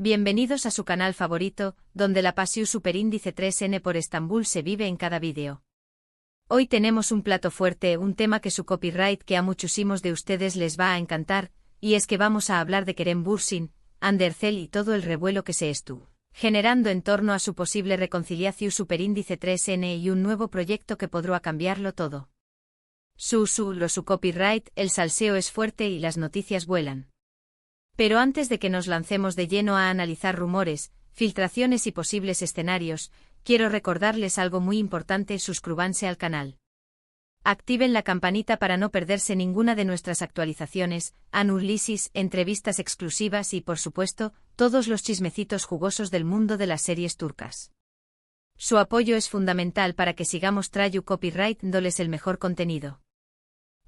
Bienvenidos a su canal favorito, donde la pasión superíndice 3N por Estambul se vive en cada vídeo. Hoy tenemos un plato fuerte, un tema que su copyright que a muchísimos de ustedes les va a encantar, y es que vamos a hablar de Kerem Bürsin, Andercel y todo el revuelo que se estuvo generando en torno a su posible reconciliación superíndice 3N y un nuevo proyecto que podrá cambiarlo todo. Su copyright, el salseo es fuerte y las noticias vuelan. Pero antes de que nos lancemos de lleno a analizar rumores, filtraciones y posibles escenarios, quiero recordarles algo muy importante: suscríbanse al canal. Activen la campanita para no perderse ninguna de nuestras actualizaciones, análisis, entrevistas exclusivas y, por supuesto, todos los chismecitos jugosos del mundo de las series turcas. Su apoyo es fundamental para que sigamos trayendo copyright dándoles el mejor contenido.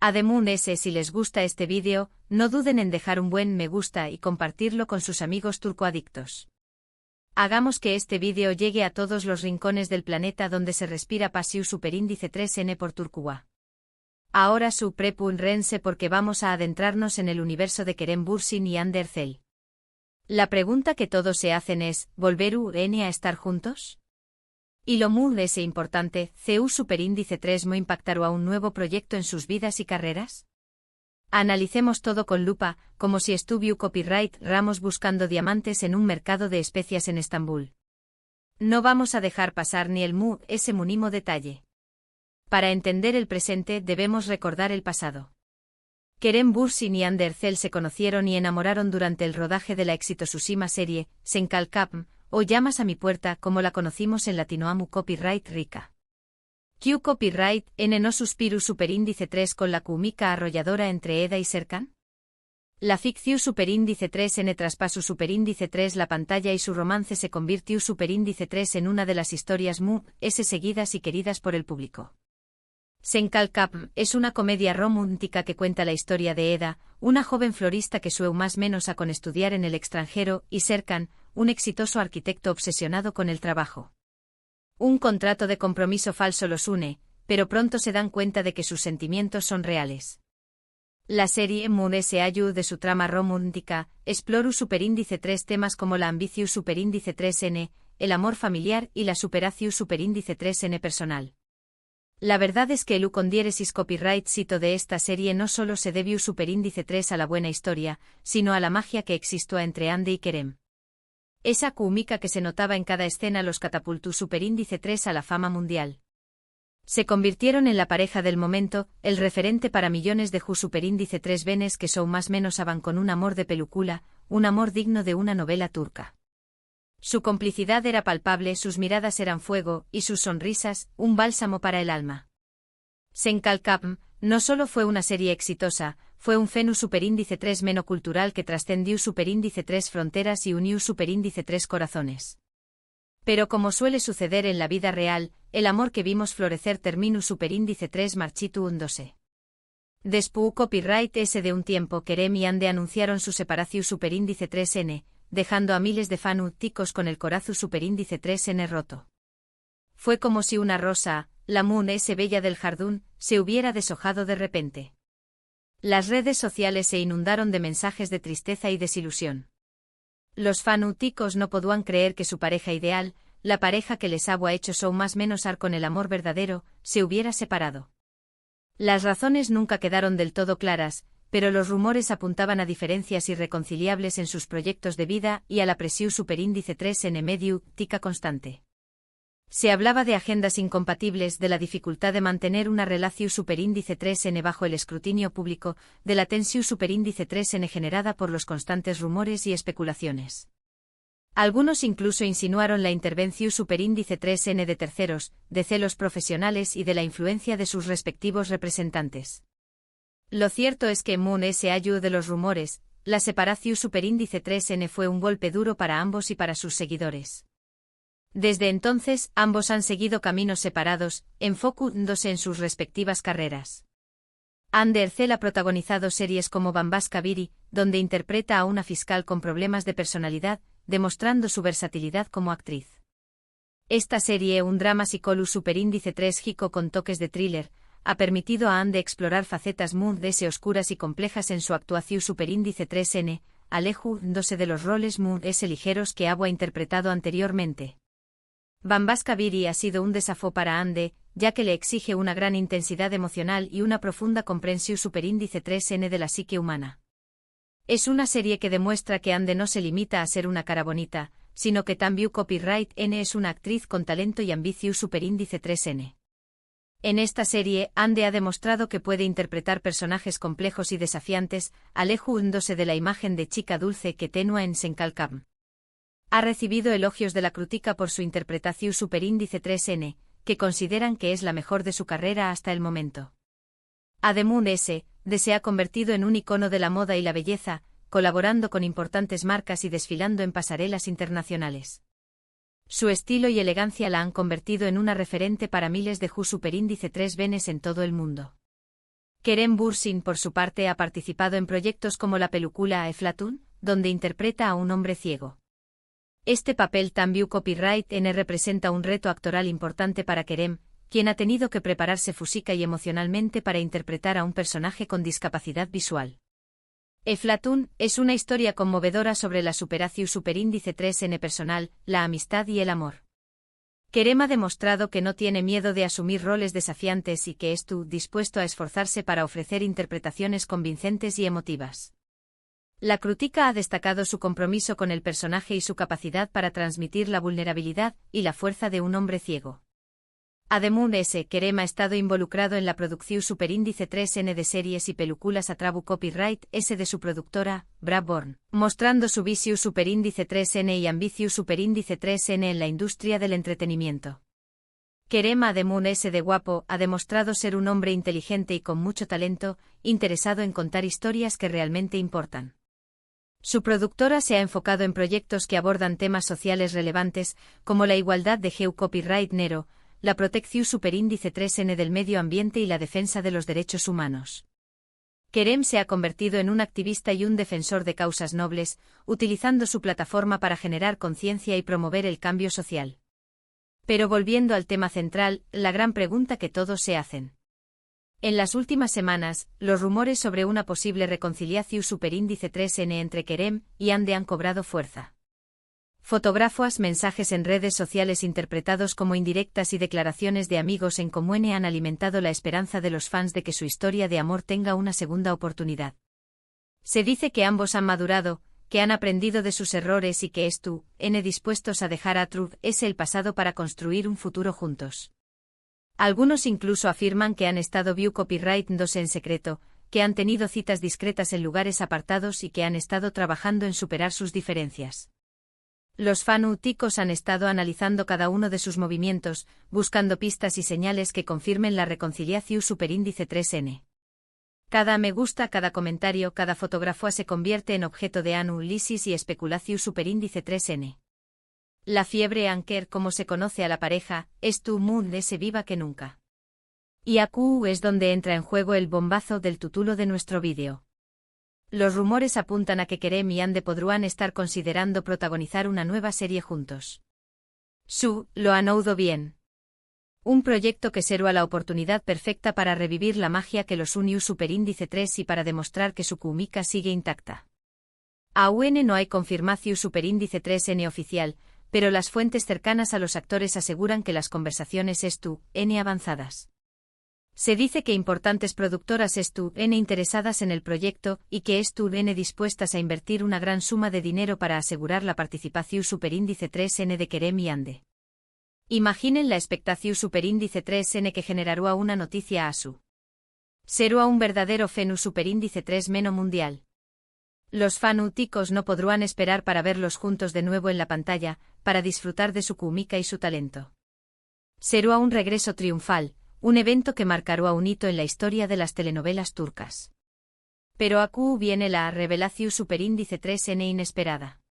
Además, si les gusta este vídeo, no duden en dejar un buen me gusta y compartirlo con sus amigos turcoadictos. Hagamos que este vídeo llegue a todos los rincones del planeta donde se respira pasión superíndice 3N por Turquía. Ahora prepárense porque vamos a adentrarnos en el universo de Kerem Bürsin y Andercel. La pregunta que todos se hacen es: ¿volverán a estar juntos? Y lo más importante, ¿CU superíndice 3 mo impactará a un nuevo proyecto en sus vidas y carreras? Analicemos todo con lupa, como si estuviera copyright Ramos buscando diamantes en un mercado de especias en Estambul. No vamos a dejar pasar ni ese mínimo detalle. Para entender el presente debemos recordar el pasado. Kerem Bürsin y Andercel se conocieron y enamoraron durante el rodaje de la exitosísima serie Sen Kalkapm, o Llamas a mi puerta, como la conocimos en Latinoamu copyright rica. Q copyright N no suspiru superíndice 3 con la cúmica arrolladora entre Eda y Serkan. La ficción superíndice 3N traspaso superíndice 3 la pantalla y su romance se convirtió superíndice 3 en una de las historias seguidas y queridas por el público. Sen Kalkapm es una comedia romántica que cuenta la historia de Eda, una joven florista que sueña más menos con estudiar en el extranjero, y Serkan, un exitoso arquitecto obsesionado con el trabajo. Un contrato de compromiso falso los une, pero pronto se dan cuenta de que sus sentimientos son reales. La serie se ayuda de su trama romántica, explora superíndice 3 temas como la ambición superíndice 3N, el amor familiar y la superación superíndice 3N personal. La verdad es que el condiéresis copyright cito de esta serie no solo se debió superíndice 3 a la buena historia, sino a la magia que existó entre Ande y Kerem. Esa química que se notaba en cada escena los catapultó superíndice 3 a la fama mundial. Se convirtieron en la pareja del momento, el referente para millones de superíndice 3 venes que son más menos aban con un amor de película, un amor digno de una novela turca. Su complicidad era palpable, sus miradas eran fuego, y sus sonrisas, un bálsamo para el alma. Sen Kalkapm no solo fue una serie exitosa, fue un fenómeno superíndice 3 menocultural que trascendió superíndice 3 fronteras y unió superíndice 3 corazones. Pero como suele suceder en la vida real, el amor que vimos florecer terminó superíndice 3 marchitu hundose. Después copyright ese de un tiempo Kerem y Ande anunciaron su separación superíndice 3N, dejando a miles de fanáticos con el corazón superíndice 3N roto. Fue como si una rosa, la ese bella del jardín, se hubiera deshojado de repente. Las redes sociales se inundaron de mensajes de tristeza y desilusión. Los fanáticos no podían creer que su pareja ideal, la pareja que les había hecho son más menos ar con el amor verdadero, se hubiera separado. Las razones nunca quedaron del todo claras, pero los rumores apuntaban a diferencias irreconciliables en sus proyectos de vida y a la presión superíndice 3N medio, tica constante. Se hablaba de agendas incompatibles, de la dificultad de mantener una relación superíndice 3N bajo el escrutinio público, de la tensión superíndice 3N generada por los constantes rumores y especulaciones. Algunos incluso insinuaron la intervención superíndice 3N de terceros, de celos profesionales y de la influencia de sus respectivos representantes. Lo cierto es que ese ayuda de los rumores, la separación superíndice 3N fue un golpe duro para ambos y para sus seguidores. Desde entonces, ambos han seguido caminos separados, enfocándose en sus respectivas carreras. Andercel ha protagonizado series como Bambas Kabiri, donde interpreta a una fiscal con problemas de personalidad, demostrando su versatilidad como actriz. Esta serie, un drama psicológico superíndice 3 jico con toques de thriller, ha permitido a Ande explorar facetas oscuras y complejas en su actuación superíndice 3N, alejándose de los roles mu s ligeros que Abu ha interpretado anteriormente. Bambaska Biri ha sido un desafío para Ande, ya que le exige una gran intensidad emocional y una profunda comprensión superíndice 3N de la psique humana. Es una serie que demuestra que Ande no se limita a ser una cara bonita, sino que también Copyright N es una actriz con talento y ambición superíndice 3N. En esta serie, Ande ha demostrado que puede interpretar personajes complejos y desafiantes, alejándose de la imagen de chica dulce que tenua en Senkalkam. Ha recibido elogios de la crítica por su interpretación superíndice 3N, que consideran que es la mejor de su carrera hasta el momento. Ademun S. se ha convertido en un icono de la moda y la belleza, colaborando con importantes marcas y desfilando en pasarelas internacionales. Su estilo y elegancia la han convertido en una referente para miles de superíndice 3 venes en todo el mundo. Kerem Bürsin, por su parte, ha participado en proyectos como la película Eflatun, donde interpreta a un hombre ciego. Este papel también Copyright N representa un reto actoral importante para Kerem, quien ha tenido que prepararse física y emocionalmente para interpretar a un personaje con discapacidad visual. Eflatun es una historia conmovedora sobre la superación superíndice 3N personal, la amistad y el amor. Kerem ha demostrado que no tiene miedo de asumir roles desafiantes y que está dispuesto a esforzarse para ofrecer interpretaciones convincentes y emotivas. La crítica ha destacado su compromiso con el personaje y su capacidad para transmitir la vulnerabilidad y la fuerza de un hombre ciego. Ademun S. Kerem ha estado involucrado en la producción superíndice 3N de series y películas a través Copyright S de su productora, Brabborn, mostrando su visión superíndice 3N y ambición superíndice 3N en la industria del entretenimiento. Kerem Ademun S. de guapo ha demostrado ser un hombre inteligente y con mucho talento, interesado en contar historias que realmente importan. Su productora se ha enfocado en proyectos que abordan temas sociales relevantes, como la igualdad de género, copyright negro, la protección superíndice 3N del medio ambiente y la defensa de los derechos humanos. Kerem se ha convertido en un activista y un defensor de causas nobles, utilizando su plataforma para generar conciencia y promover el cambio social. Pero volviendo al tema central, la gran pregunta que todos se hacen. En las últimas semanas, los rumores sobre una posible reconciliación superíndice 3N entre Kerem y Ande han cobrado fuerza. Fotógrafos, mensajes en redes sociales interpretados como indirectas y declaraciones de amigos en común han alimentado la esperanza de los fans de que su historia de amor tenga una segunda oportunidad. Se dice que ambos han madurado, que han aprendido de sus errores y que están dispuestos a dejar atrás el pasado para construir un futuro juntos. Algunos incluso afirman que han estado view Copyright 2 en secreto, que han tenido citas discretas en lugares apartados y que han estado trabajando en superar sus diferencias. Los fanáticos han estado analizando cada uno de sus movimientos, buscando pistas y señales que confirmen la reconciliación superíndice 3N. Cada me gusta, cada comentario, cada fotografía se convierte en objeto de análisis y especulación superíndice 3N. La fiebre Anker, como se conoce a la pareja, es más viva que nunca. Y aquí es donde entra en juego el bombazo del título de nuestro vídeo. Los rumores apuntan a que Kerem y Ande podrán estar considerando protagonizar una nueva serie juntos. Lo han oído bien. Un proyecto que será la oportunidad perfecta para revivir la magia que los unió superíndice 3 y para demostrar que su química sigue intacta. Aún no hay confirmación superíndice 3N oficial, pero las fuentes cercanas a los actores aseguran que las conversaciones están avanzadas. Se dice que importantes productoras están interesadas en el proyecto y que están dispuestas a invertir una gran suma de dinero para asegurar la participación superíndice 3N de Kerem y Ande. Imaginen la expectación superíndice 3N que generará una noticia a su. Será un verdadero fenómeno superíndice 3 meno mundial. Los fanáticos no podrán esperar para verlos juntos de nuevo en la pantalla, para disfrutar de su química y su talento. Será un regreso triunfal, un evento que marcará un hito en la historia de las telenovelas turcas. Pero aquí viene la revelación superíndice 3N inesperada.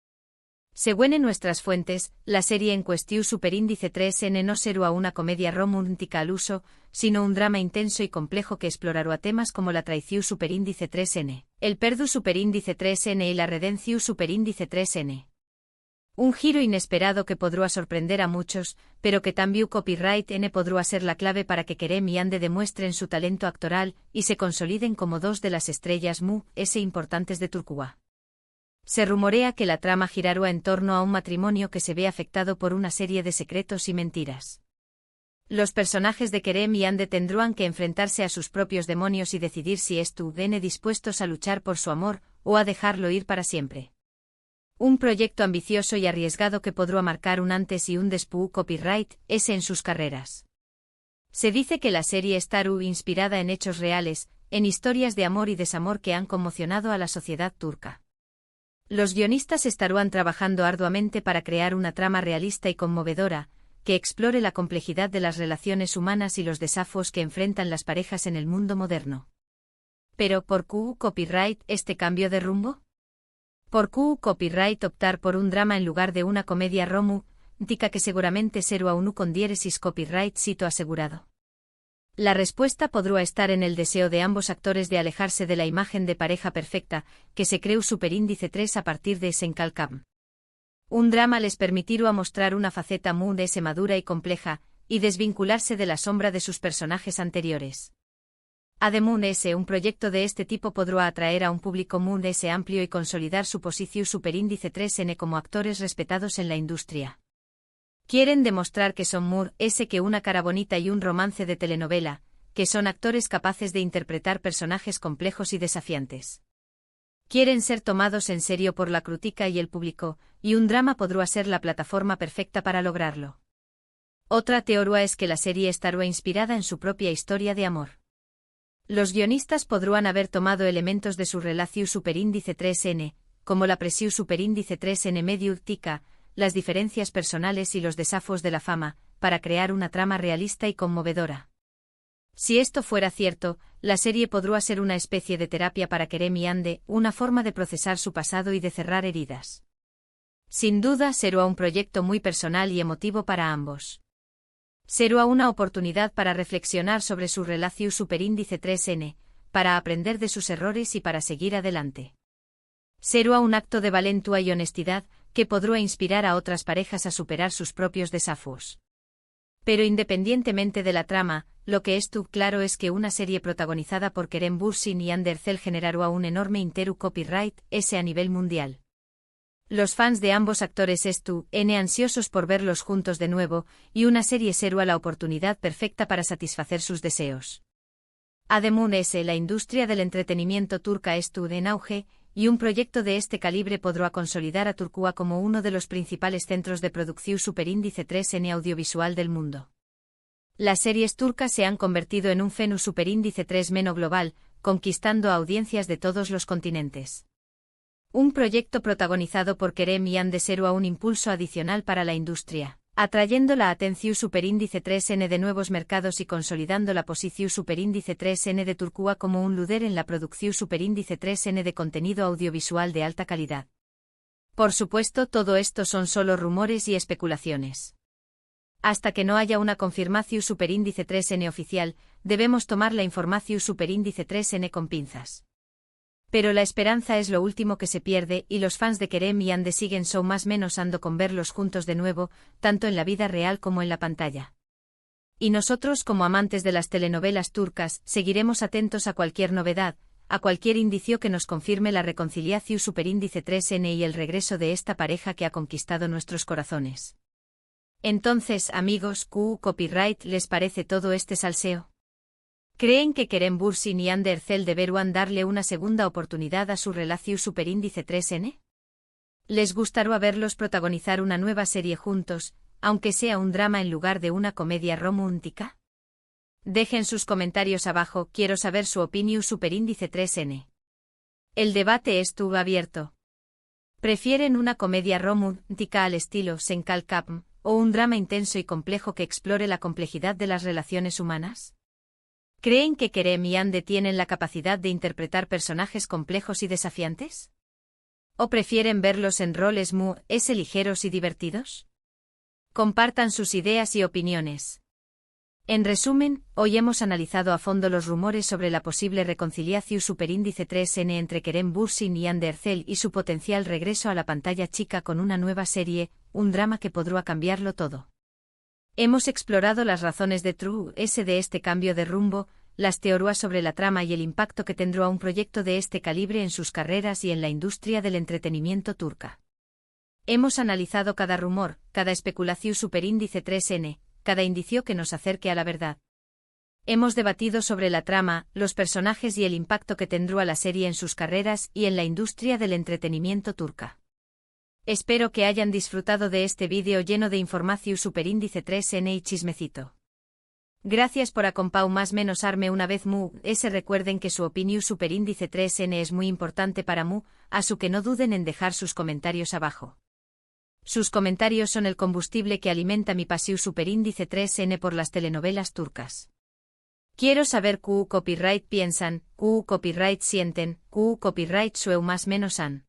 Según nuestras fuentes, la serie en cuestión superíndice 3N no será una comedia romántica al uso, sino un drama intenso y complejo que explorará temas como la traición superíndice 3N, el perdu superíndice 3N y la redención superíndice 3N. Un giro inesperado que podrá sorprender a muchos, pero que también Copyright N podrá ser la clave para que Kerem y Ande demuestren su talento actoral y se consoliden como dos de las estrellas importantes de Turquía. Se rumorea que la trama girará en torno a un matrimonio que se ve afectado por una serie de secretos y mentiras. Los personajes de Kerem y Ande tendrán que enfrentarse a sus propios demonios y decidir si están dispuestos a luchar por su amor o a dejarlo ir para siempre. Un proyecto ambicioso y arriesgado que podrá marcar un antes y un después copyright en sus carreras. Se dice que la serie estará inspirada en hechos reales, en historias de amor y desamor que han conmocionado a la sociedad turca. Los guionistas estarán trabajando arduamente para crear una trama realista y conmovedora, que explore la complejidad de las relaciones humanas y los desafíos que enfrentan las parejas en el mundo moderno. Pero, ¿por qué copyright este cambio de rumbo? ¿Por qué copyright optar por un drama en lugar de una comedia romántica que seguramente será un con diéresis copyright sito asegurado? La respuesta podrá estar en el deseo de ambos actores de alejarse de la imagen de pareja perfecta, que se creó superíndice 3 a partir de Senkalkam. Un drama les permitirá mostrar una faceta muy madura y compleja, y desvincularse de la sombra de sus personajes anteriores. Además, un proyecto de este tipo podrá atraer a un público muy amplio y consolidar su posición superíndice 3N como actores respetados en la industria. Quieren demostrar que son que una cara bonita y un romance de telenovela, que son actores capaces de interpretar personajes complejos y desafiantes. Quieren ser tomados en serio por la crítica y el público, y un drama podrá ser la plataforma perfecta para lograrlo. Otra teoría es que la serie estará inspirada en su propia historia de amor. Los guionistas podrán haber tomado elementos de su relación superíndice 3N, como la presión superíndice 3N medio tica, las diferencias personales y los desafíos de la fama, para crear una trama realista y conmovedora. Si esto fuera cierto, la serie podrá ser una especie de terapia para Kerem y Ande, una forma de procesar su pasado y de cerrar heridas. Sin duda será un proyecto muy personal y emotivo para ambos. Será una oportunidad para reflexionar sobre su relación superíndice 3N, para aprender de sus errores y para seguir adelante. Será un acto de valentía y honestidad, que podrá inspirar a otras parejas a superar sus propios desafíos. Pero independientemente de la trama, lo que es claro es que una serie protagonizada por Kerem Bürsin y Hande Erçel generará un enorme copyright a nivel mundial. Los fans de ambos actores están ansiosos por verlos juntos de nuevo, y una serie será la oportunidad perfecta para satisfacer sus deseos. Además, la industria del entretenimiento turca está en auge, y un proyecto de este calibre podrá consolidar a Turquía como uno de los principales centros de producción superíndice 3N audiovisual del mundo. Las series turcas se han convertido en un fenómeno superíndice 3N global, conquistando a audiencias de todos los continentes. Un proyecto protagonizado por Kerem y Hande será un impulso adicional para la industria, atrayendo la atención superíndice 3N de nuevos mercados y consolidando la posición superíndice 3N de Turquía como un líder en la producción superíndice 3N de contenido audiovisual de alta calidad. Por supuesto, todo esto son solo rumores y especulaciones. Hasta que no haya una confirmación superíndice 3N oficial, debemos tomar la información superíndice 3N con pinzas. Pero la esperanza es lo último que se pierde y los fans de Kerem y Hande siguen más menos ando con verlos juntos de nuevo, tanto en la vida real como en la pantalla. Y nosotros como amantes de las telenovelas turcas, seguiremos atentos a cualquier novedad, a cualquier indicio que nos confirme la reconciliación superíndice 3N y el regreso de esta pareja que ha conquistado nuestros corazones. Entonces, amigos, ¿qué copyright les parece todo este salseo? ¿Creen que Kerem Bürsin y Hande Erçel deberán darle una segunda oportunidad a su relación superíndice 3N? ¿Les gustará verlos protagonizar una nueva serie juntos, aunque sea un drama en lugar de una comedia romántica? Dejen sus comentarios abajo, quiero saber su opinión superíndice 3N. El debate estuvo abierto. ¿Prefieren una comedia romántica al estilo Senkalkam, o un drama intenso y complejo que explore la complejidad de las relaciones humanas? ¿Creen que Kerem y Hande tienen la capacidad de interpretar personajes complejos y desafiantes? ¿O prefieren verlos en roles ligeros y divertidos? Compartan sus ideas y opiniones. En resumen, hoy hemos analizado a fondo los rumores sobre la posible reconciliación superíndice 3N entre Kerem Bürsin y Hande Erçel y su potencial regreso a la pantalla chica con una nueva serie, un drama que podrá cambiarlo todo. Hemos explorado las razones de este cambio de rumbo, las teorías sobre la trama y el impacto que tendrá un proyecto de este calibre en sus carreras y en la industria del entretenimiento turca. Hemos analizado cada rumor, cada especulación superíndice 3N, cada indicio que nos acerque a la verdad. Hemos debatido sobre la trama, los personajes y el impacto que tendrá la serie en sus carreras y en la industria del entretenimiento turca. Espero que hayan disfrutado de este vídeo lleno de información superíndice 3N y chismecito. Gracias por acompañarme una vez mu, recuerden que su opinión superíndice 3N es muy importante para mu, así que no duden en dejar sus comentarios abajo. Sus comentarios son el combustible que alimenta mi pasión superíndice 3N por las telenovelas turcas. Quiero saber qué copyright piensan, qué copyright sienten, qué copyright su más menos han.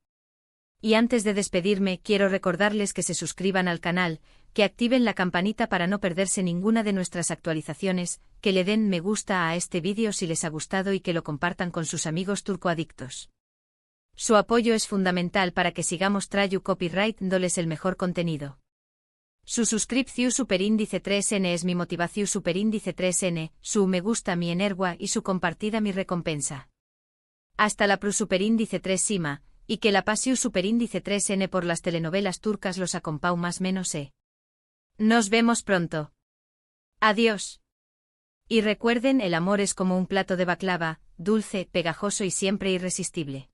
Y antes de despedirme, quiero recordarles que se suscriban al canal, que activen la campanita para no perderse ninguna de nuestras actualizaciones, que le den me gusta a este vídeo si les ha gustado y que lo compartan con sus amigos turcoadictos. Su apoyo es fundamental para que sigamos trayendo copyright dándoles el mejor contenido. Su suscripción superíndice 3N es mi motivación superíndice 3N, su me gusta mi energía y su compartida mi recompensa. Hasta la superíndice 3 Sima, y que la pasión superíndice 3N por las telenovelas turcas los acompañe más menos. Nos vemos pronto. Adiós. Y recuerden, el amor es como un plato de baklava, dulce, pegajoso y siempre irresistible.